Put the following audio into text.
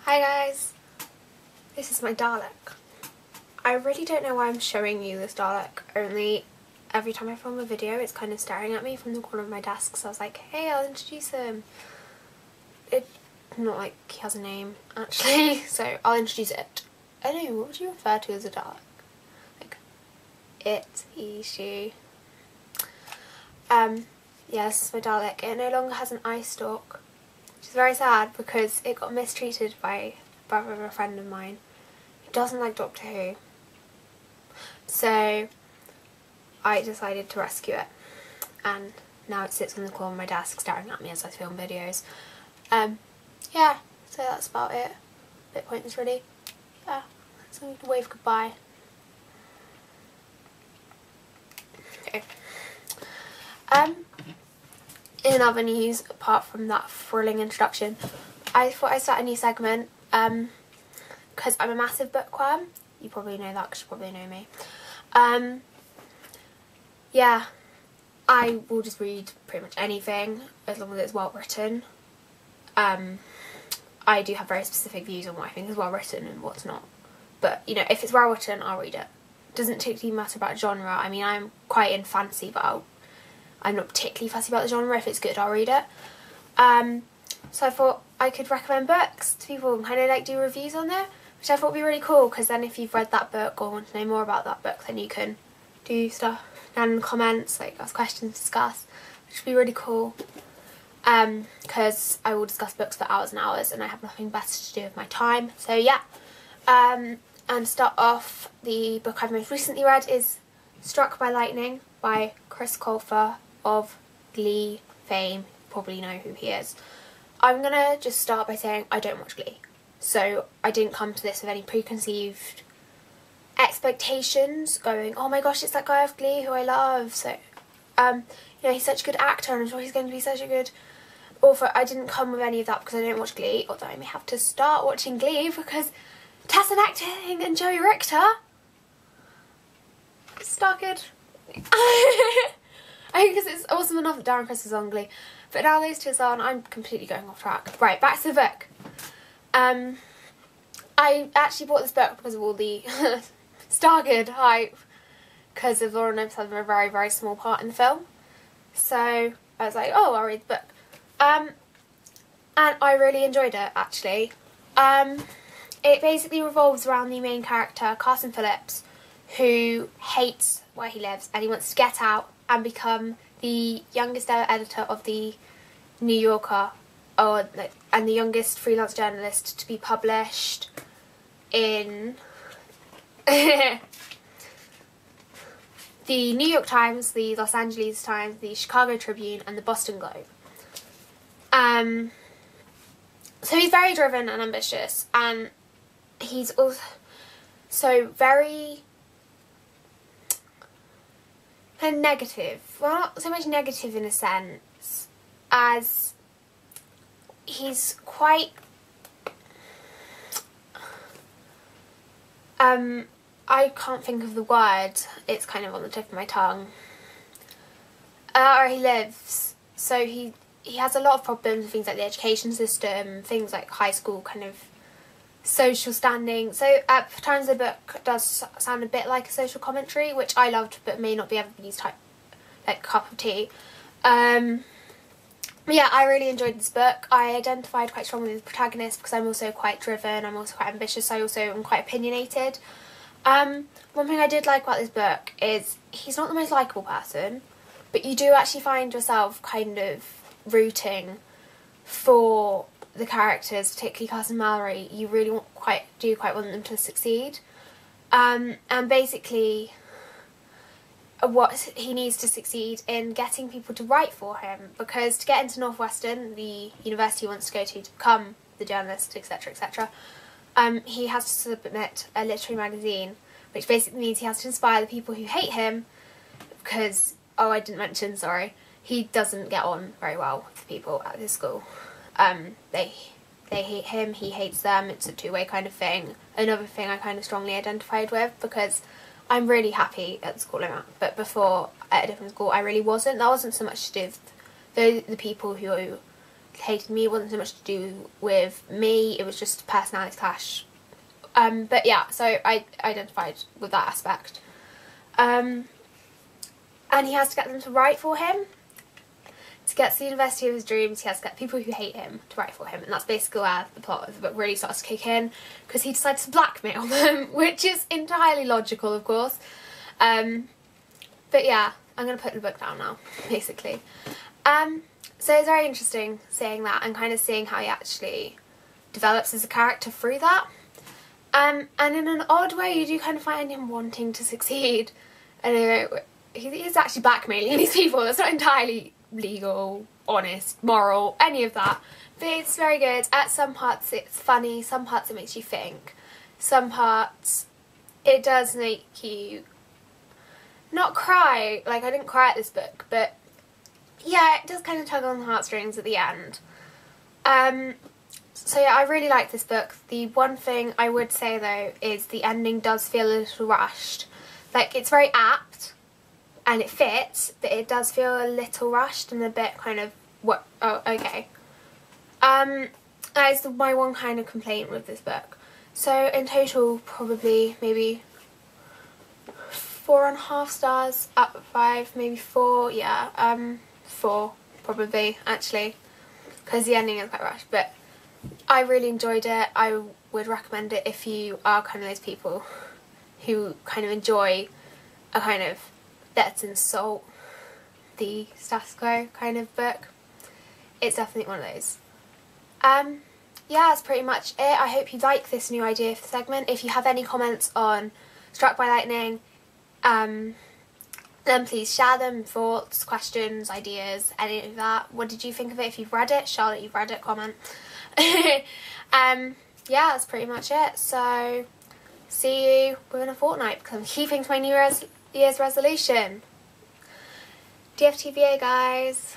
Hi guys, this is my Dalek. I really don't know why I'm showing you this Dalek, only every time I film a video it's kind of staring at me from the corner of my desk, so I was like, hey, I'll introduce him. It's not like he has a name actually, so I'll introduce it. I don't know, what would you refer to as a Dalek? Like, it, he, she. Yeah, this is my Dalek. It no longer has an eye stalk, which is very sad because it got mistreated by a brother of a friend of mine who doesn't like Doctor Who. So I decided to rescue it, and now it sits on the corner of my desk staring at me as I film videos. Yeah, so that's about it. A bit pointless really. Yeah, so we can wave goodbye. Okay. In other news, apart from that thrilling introduction, I thought I'd start a new segment, because I'm a massive bookworm. You probably know that because you probably know me. Yeah, I will just read pretty much anything as long as it's well written. I do have very specific views on what I think is well written and what's not. But, you know, if it's well written, I'll read it. Doesn't particularly matter about genre. I mean, I'm quite in fancy, but I'm not particularly fussy about the genre. If it's good, I'll read it. So I thought I could recommend books to people and kind of like do reviews on there, which I thought would be really cool, because then if you've read that book or want to know more about that book, then you can do stuff down in the comments, like ask questions, discuss, which would be really cool. Because I will discuss books for hours and hours and I have nothing better to do with my time. So yeah. And to start off, the book I've most recently read is Struck by Lightning by Chris Colfer of Glee fame. You probably know who he is. I'm gonna just start by saying I don't watch Glee, so I didn't come to this with any preconceived expectations going, oh my gosh, it's that guy of Glee who I love, so you know, he's such a good actor and I'm sure he's going to be such a good author. I didn't come with any of that because I don't watch Glee, although I may have to start watching Glee because Tessa acting and Joey Richter star good. I think because it's awesome enough that Darren Criss is on Glee, but now those two are on, I'm completely going off track. Right, back to the book. I actually bought this book because of all the Stargood hype, because of Laura Nobles having a very, very small part in the film. So I was like, oh, I'll read the book. And I really enjoyed it, actually. It basically revolves around the main character, Carson Phillips, who hates where he lives and he wants to get out and become the youngest ever editor of the New Yorker, and the youngest freelance journalist to be published in the New York Times, the Los Angeles Times, the Chicago Tribune and the Boston Globe. So he's very driven and ambitious, and he's also very kind of negative. Well, not so much negative in a sense as he's quite I can't think of the word, it's kind of on the tip of my tongue. Where he lives, so he has a lot of problems with things like the education system, things like high school kind of social standing. So at times the book does sound a bit like a social commentary, which I loved but may not be everybody's type, like, cup of tea. But yeah, I really enjoyed this book. I identified quite strongly with the protagonist because I'm also quite driven, I'm also quite ambitious, I also am quite opinionated. One thing I did like about this book is he's not the most likeable person, but you do actually find yourself kind of rooting for the characters, particularly Carson Mallory. You really do quite want them to succeed. And basically what he needs to succeed in getting people to write for him, because to get into Northwestern, the university he wants to go to become the journalist, etc, etc, he has to submit a literary magazine, which basically means he has to inspire the people who hate him, because, oh, I didn't mention, sorry, he doesn't get on very well with people at his school. They hate him, he hates them, it's a two-way kind of thing. Another thing I kind of strongly identified with, because I'm really happy at the school I'm at, but before at a different school I really wasn't. That wasn't so much to do with the people who hated me. It wasn't so much to do with me, it was just a personality clash. But yeah, so I identified with that aspect. And he has to get them to write for him. To get to the university of his dreams, he has to get people who hate him to write for him, and that's basically where the plot of the book really starts to kick in, because he decides to blackmail them, which is entirely logical, of course. But yeah, I'm going to put the book down now, basically. So it's very interesting seeing that and kind of seeing how he actually develops as a character through that. And in an odd way, you do kind of find him wanting to succeed. And he is actually blackmailing these people. That's not entirely legal, honest, moral, any of that. But it's very good. At some parts it's funny, some parts it makes you think. Some parts it does make you not cry. Like, I didn't cry at this book, but yeah, it does kind of tug on the heartstrings at the end. So yeah, I really like this book. The one thing I would say though is the ending does feel a little rushed. Like, it's very apt and it fits, but it does feel a little rushed and a bit kind of, what, oh, okay. That is my one kind of complaint with this book. So in total, probably maybe 4.5 stars out of 5, maybe 4, yeah, 4 probably, actually, because the ending is quite rushed, but I really enjoyed it. I would recommend it if you are kind of those people who kind of enjoy a kind of let's insult the status quo kind of book. It's definitely one of those. Yeah, that's pretty much it. I hope you like this new idea for the segment. If you have any comments on Struck by Lightning, then please share them, thoughts, questions, ideas, any of that. What did you think of it? If you've read it, Charlotte, you've read it, comment. Yeah, that's pretty much it. So, see you within a fortnight, because I'm keeping to my New Year's resolution. DFTBA, guys.